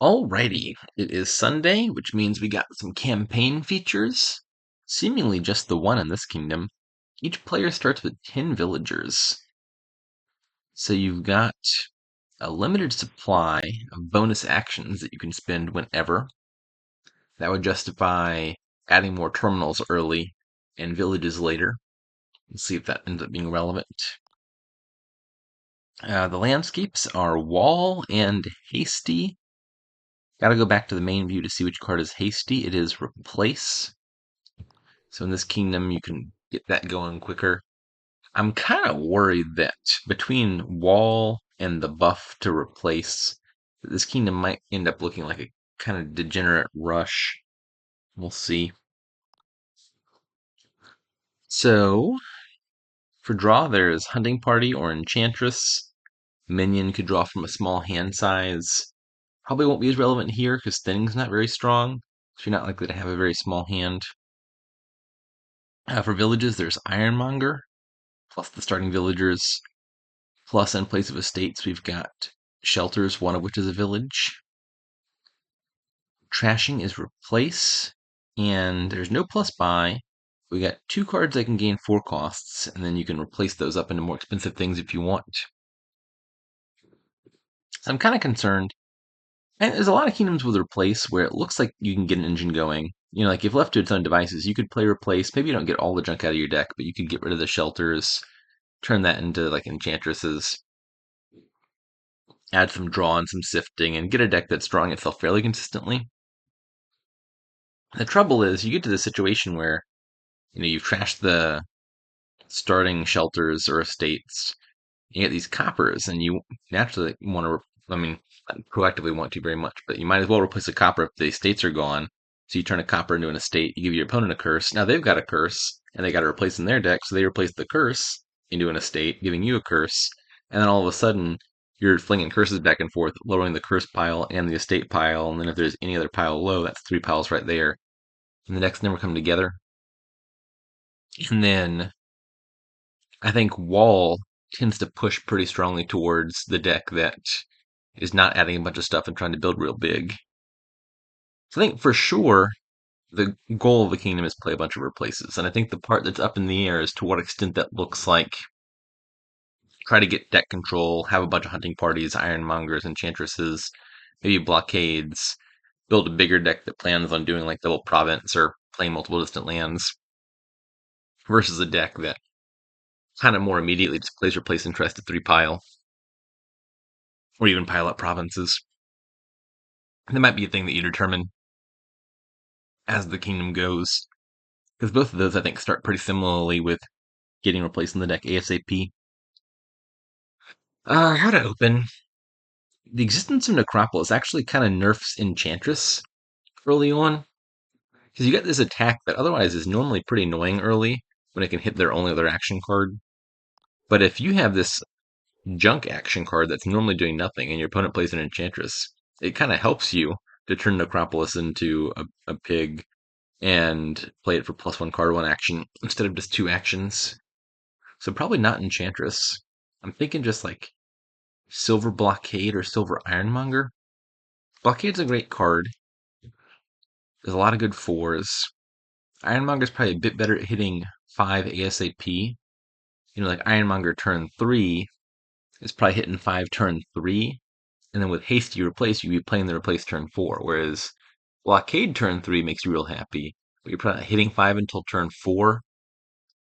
Alrighty, it is Sunday, which means we got some campaign features. Seemingly just the one in this kingdom. Each player starts with 10 villagers. So you've got a limited supply of bonus actions that you can spend whenever. That would justify adding more terminals early and villages later. Let's see if that ends up being relevant. The landscapes are Wall and Hasty. Gotta go back to the main view to see which card is Hasty. It is Replace. So in this kingdom, you can get that going quicker. I'm kind of worried that between Wall and the buff to Replace, this kingdom might end up looking like a kind of degenerate rush. We'll see. So for draw, there's Hunting Party or Enchantress. Minion could draw from a small hand size. Probably won't be as relevant here because Thinning's not very strong, so you're not likely to have a very small hand. For villages, there's Ironmonger, plus the starting villagers. Plus, in place of estates, we've got shelters, one of which is a village. Trashing is replace, and there's no plus buy. We got two cards that can gain 4 costs, and then you can replace those up into more expensive things if you want. So I'm kind of concerned. And there's a lot of kingdoms with replace where it looks like you can get an engine going. Like if left to its own devices, you could play replace. Maybe you don't get all the junk out of your deck, but you could get rid of the shelters, turn that into like enchantresses, add some draw and some sifting, and get a deck that's drawing itself fairly consistently. The trouble is, you get to the situation where you've trashed the starting shelters or estates. You get these coppers, and you naturally want to. I mean, not proactively want to very much, but you might as well replace a copper if the estates are gone. So you turn a copper into an estate. You give your opponent a curse. Now they've got a curse, and they got to replace in their deck. So they replace the curse into an estate, giving you a curse. And then all of a sudden, you're flinging curses back and forth, lowering the curse pile and the estate pile. And then if there's any other pile low, that's 3 piles right there. And the decks never come together. And then I think Wall tends to push pretty strongly towards the deck that is not adding a bunch of stuff and trying to build real big. So I think for sure the goal of the kingdom is play a bunch of replaces. And I think the part that's up in the air is to what extent that looks like try to get deck control, have a bunch of hunting parties, ironmongers, enchantresses, maybe blockades, build a bigger deck that plans on doing like double province or playing multiple distant lands versus a deck that kind of more immediately just plays replace interest at 3 pile or even pile up provinces. That might be a thing that you determine as the kingdom goes. Because both of those, I think, start pretty similarly with getting replaced in the deck ASAP. How to open. The existence of Necropolis actually kind of nerfs Enchantress early on. Because you get this attack that otherwise is normally pretty annoying early when it can hit their only other action card. But if you have this junk action card that's normally doing nothing and your opponent plays an Enchantress, it kind of helps you to turn Necropolis into a pig and play it for +1 card 1 action instead of just 2 actions. So probably not Enchantress. I'm thinking just like Silver Blockade or Silver Ironmonger. Blockade's a great card. There's a lot of good 4s. Ironmonger's probably a bit better at hitting 5 ASAP. Like Ironmonger turn 3 is probably hitting 5 turn 3. And then with Hasty Replace, you'd be playing the Replace turn 4. Whereas Blockade turn 3 makes you real happy. But you're probably not hitting 5 until turn 4.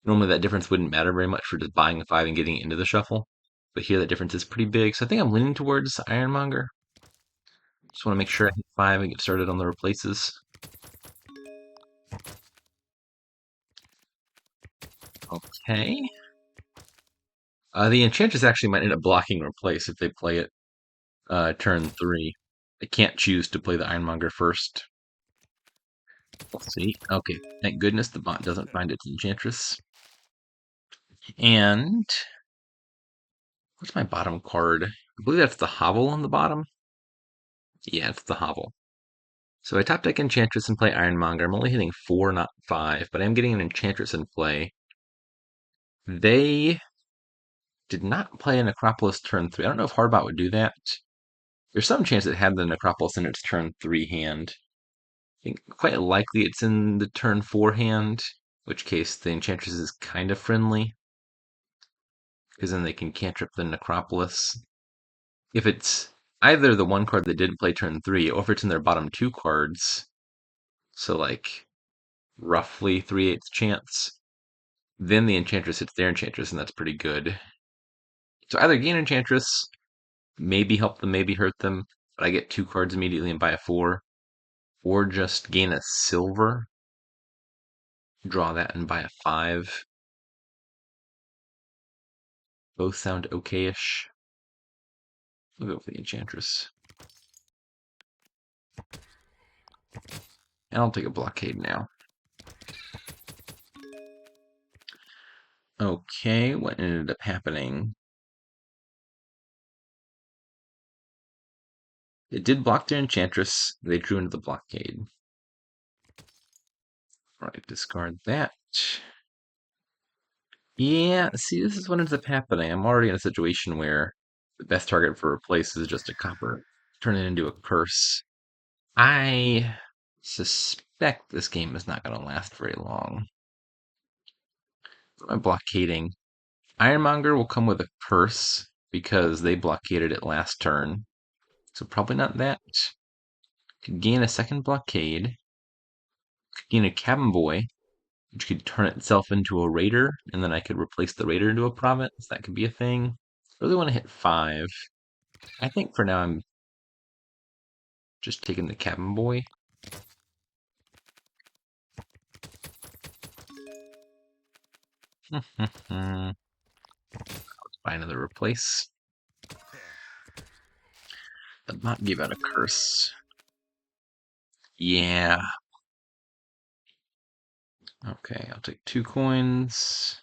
Normally that difference wouldn't matter very much for just buying a 5 and getting it into the shuffle. But here that difference is pretty big. So I think I'm leaning towards Ironmonger. Just want to make sure I hit 5 and get started on the replaces. Okay. The Enchantress actually might end up blocking Replace if they play it turn 3. They can't choose to play the Ironmonger first. Let's see. Okay, thank goodness the bot doesn't find its Enchantress. And what's my bottom card? I believe that's the Hovel on the bottom. Yeah, it's the Hovel. So I top deck Enchantress and play Ironmonger. I'm only hitting 4, not 5, but I'm getting an Enchantress in play. They did not play an Necropolis turn 3. I don't know if Hardbot would do that. There's some chance it had the Necropolis in its turn 3 hand. I think quite likely it's in the turn 4 hand, which case the Enchantress is kind of friendly, because then they can cantrip the Necropolis. If it's either the one card that didn't play turn 3, or if it's in their bottom 2 cards, so like roughly 3/8 chance, then the Enchantress hits their Enchantress, and that's pretty good. So either gain Enchantress, maybe help them, maybe hurt them, but I get 2 cards immediately and buy a 4, or just gain a silver, draw that and buy a 5. Both sound okay-ish. We'll go for the Enchantress. And I'll take a blockade now. Okay, what ended up happening? It did block their Enchantress. They drew into the blockade. Alright, discard that. Yeah, see, this is what ends up happening. I'm already in a situation where the best target for replace is just a copper. Turn it into a curse. I suspect this game is not going to last very long. I'm blockading. Ironmonger will come with a curse because they blockaded it last turn. So probably not that. Could gain a second blockade. Could gain a cabin boy, which could turn itself into a raider, and then I could replace the raider into a province. That could be a thing. I really want to hit 5. I think for now I'm just taking the cabin boy. Let's buy another replace. The bot gave out a curse. Yeah. Okay, I'll take 2 coins.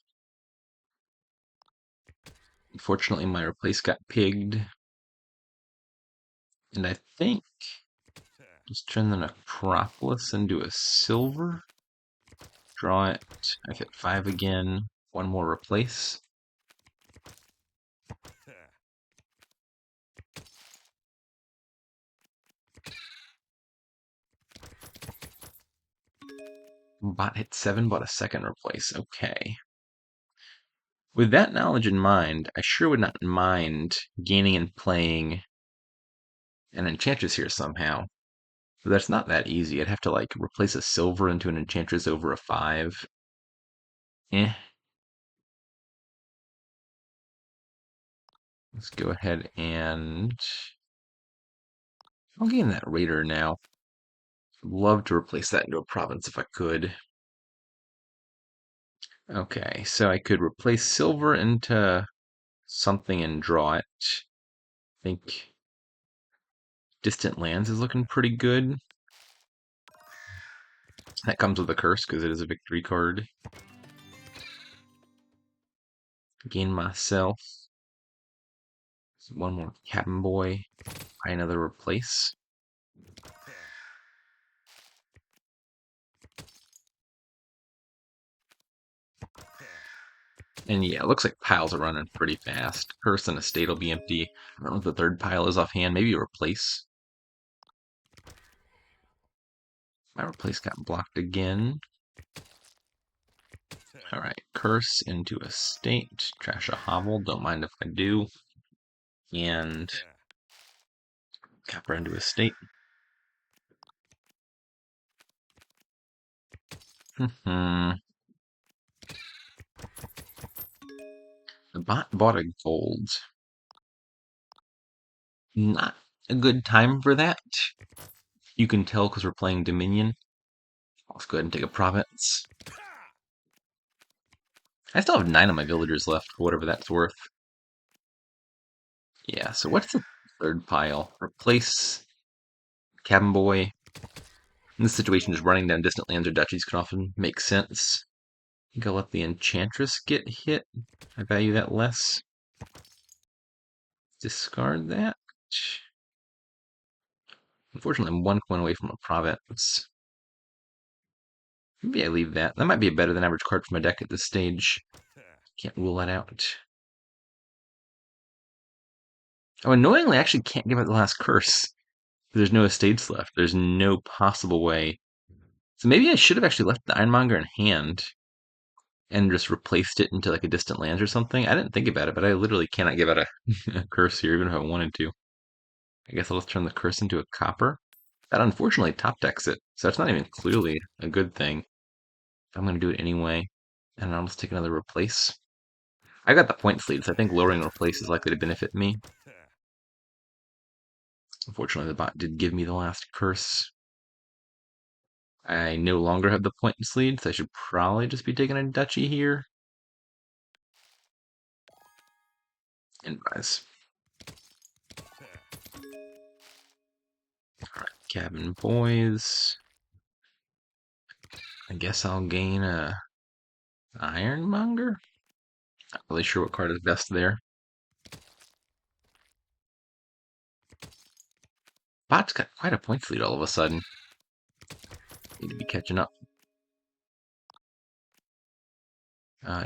Unfortunately, my replace got pigged. And I think just turn the Necropolis into a silver. Draw it. I hit 5 again. 1 more replace. Bot hit 7, bought a second replace. Okay. With that knowledge in mind, I sure would not mind gaining and playing an Enchantress here somehow. But that's not that easy. I'd have to like replace a silver into an Enchantress over a 5. Eh. Let's go ahead and I'll gain that Raider now. I'd love to replace that into a province if I could. Okay, so I could replace silver into something and draw it. I think Distant Lands is looking pretty good. That comes with a curse because it is a victory card. Gain myself 1 more Cabin Boy. Buy another replace. And yeah, it looks like piles are running pretty fast. Curse and Estate will be empty. I don't know what the third pile is offhand. Maybe a replace. My replace got blocked again. Alright, Curse into Estate. Trash a hovel. Don't mind if I do. And Copper into Estate. The bot bought a gold. Not a good time for that. You can tell because we're playing Dominion. Let's go ahead and take a province. I still have 9 of my villagers left, for whatever that's worth. Yeah, so what's the third pile? Replace Cabin Boy. In this situation, just running down distant lands or duchies can often make sense. I think I'll let the Enchantress get hit. I value that less. Discard that. Unfortunately, I'm 1 coin away from a province. Maybe I leave that. That might be a better than average card for my deck at this stage. Can't rule that out. Oh, annoyingly, I actually can't give out the last curse. There's no estates left. There's no possible way. So maybe I should have actually left the Ironmonger in hand and just replaced it into like a distant lands or something. I didn't think about it, but I literally cannot give out a, a curse here, even if I wanted to. I guess I'll just turn the curse into a copper. That unfortunately top decks it, so it's not even clearly a good thing. I'm going to do it anyway, and I'll just take another replace. I got the points lead, so I think lowering replace is likely to benefit me. Unfortunately, the bot did give me the last curse. I no longer have the points lead, so I should probably just be taking a duchy here. Advise. Alright, cabin boys. I guess I'll gain a Ironmonger? Not really sure what card is best there. Bot's got quite a points lead all of a sudden. Need to be catching up.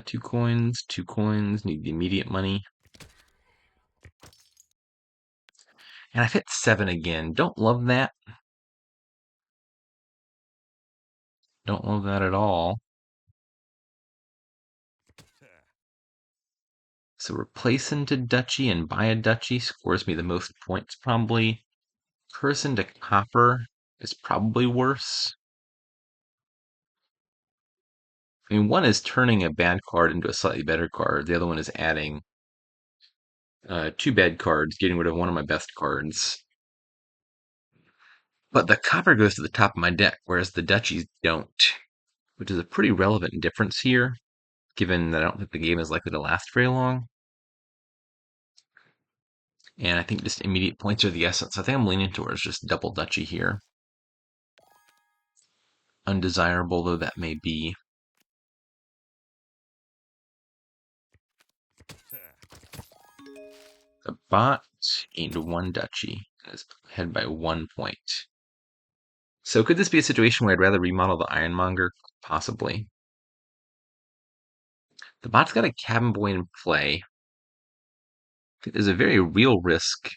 2 coins, need the immediate money. And I've hit 7 again. Don't love that. Don't love that at all. So replace into duchy and buy a duchy scores me the most points probably. Curse into copper is probably worse. I mean, one is turning a bad card into a slightly better card. The other one is adding 2 bad cards, getting rid of one of my best cards. But the copper goes to the top of my deck, whereas the duchies don't, which is a pretty relevant difference here, given that I don't think the game is likely to last very long. And I think just immediate points are the essence. I think I'm leaning towards just double duchy here. Undesirable though that may be. The bot gained 1 duchy and is ahead by 1 point. So could this be a situation where I'd rather remodel the Ironmonger? Possibly. The bot's got a cabin boy in play. There's a very real risk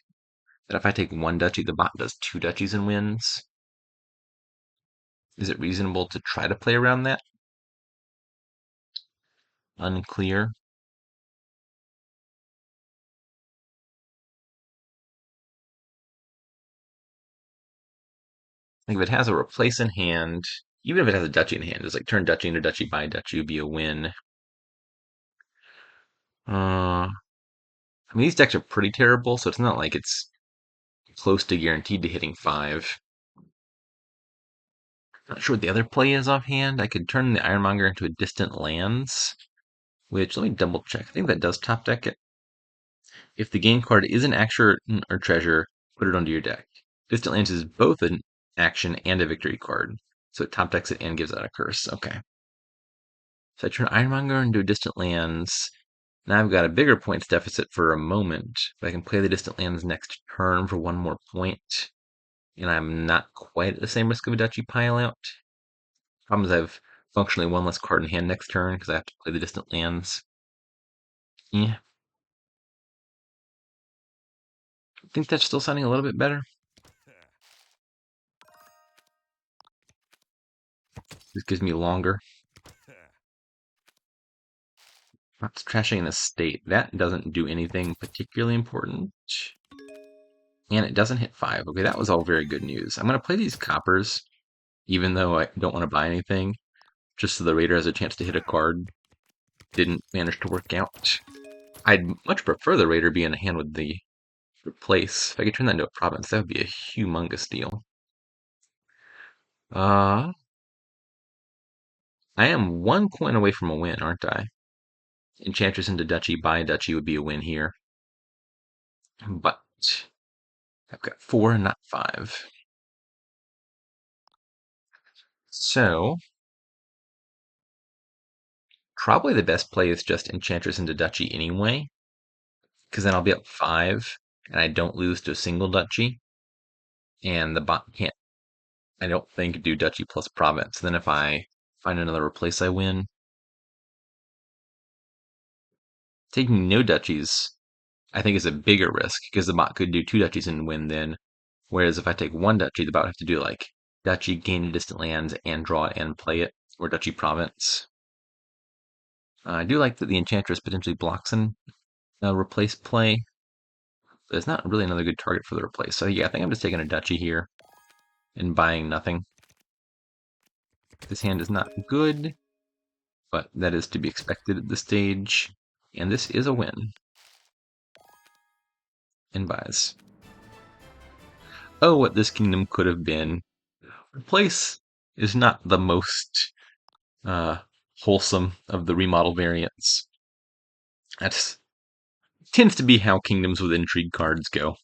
that if I take 1 duchy, the bot does 2 duchies and wins. Is it reasonable to try to play around that? Unclear. Like if it has a replace in hand, even if it has a duchy in hand, it's like turn duchy into duchy, buy duchy would be a win. I mean, these decks are pretty terrible, so it's not like it's close to guaranteed to hitting 5. Not sure what the other play is offhand. I could turn the Ironmonger into a distant lands, which let me double check. I think that does top deck it. If the game card is an action or treasure, put it onto your deck. Distant lands is both an action and a victory card, so it top decks it and gives out a curse. Okay. So I turn Ironmonger into a distant lands. Now I've got a bigger points deficit for a moment, but I can play the distant lands next turn for 1 more point, and I'm not quite at the same risk of a duchy pile out. Problem is I have functionally 1 less card in hand next turn because I have to play the distant lands. Yeah. I think that's still sounding a little bit better. This gives me longer. That's trashing an estate. That doesn't do anything particularly important. And it doesn't hit 5. Okay, that was all very good news. I'm going to play these coppers, even though I don't want to buy anything, just so the raider has a chance to hit a card. Didn't manage to work out. I'd much prefer the raider be in a hand with the replace. If I could turn that into a province, that would be a humongous deal. I am 1 coin away from a win, aren't I? Enchantress into duchy, buy a duchy would be a win here. But I've got 4 and not 5. So probably the best play is just Enchantress into duchy anyway, because then I'll be up 5 and I don't lose to a single duchy. And the bot can't, I don't think, do duchy plus province. Then if I find another replace, I win. Taking no duchies, I think is a bigger risk because the bot could do two duchies and win then. Whereas if I take one duchy, the bot would have to do like duchy, gain distant lands, and draw it and play it, or duchy province. I do like that the Enchantress potentially blocks an replace play. But it's not really another good target for the replace. So yeah, I think I'm just taking a duchy here and buying nothing. This hand is not good, but that is to be expected at this stage. And this is a win. And buys. Oh, what this kingdom could have been. Replace is not the most uh, wholesome of the remodel variants. That tends to be how kingdoms with intrigue cards go.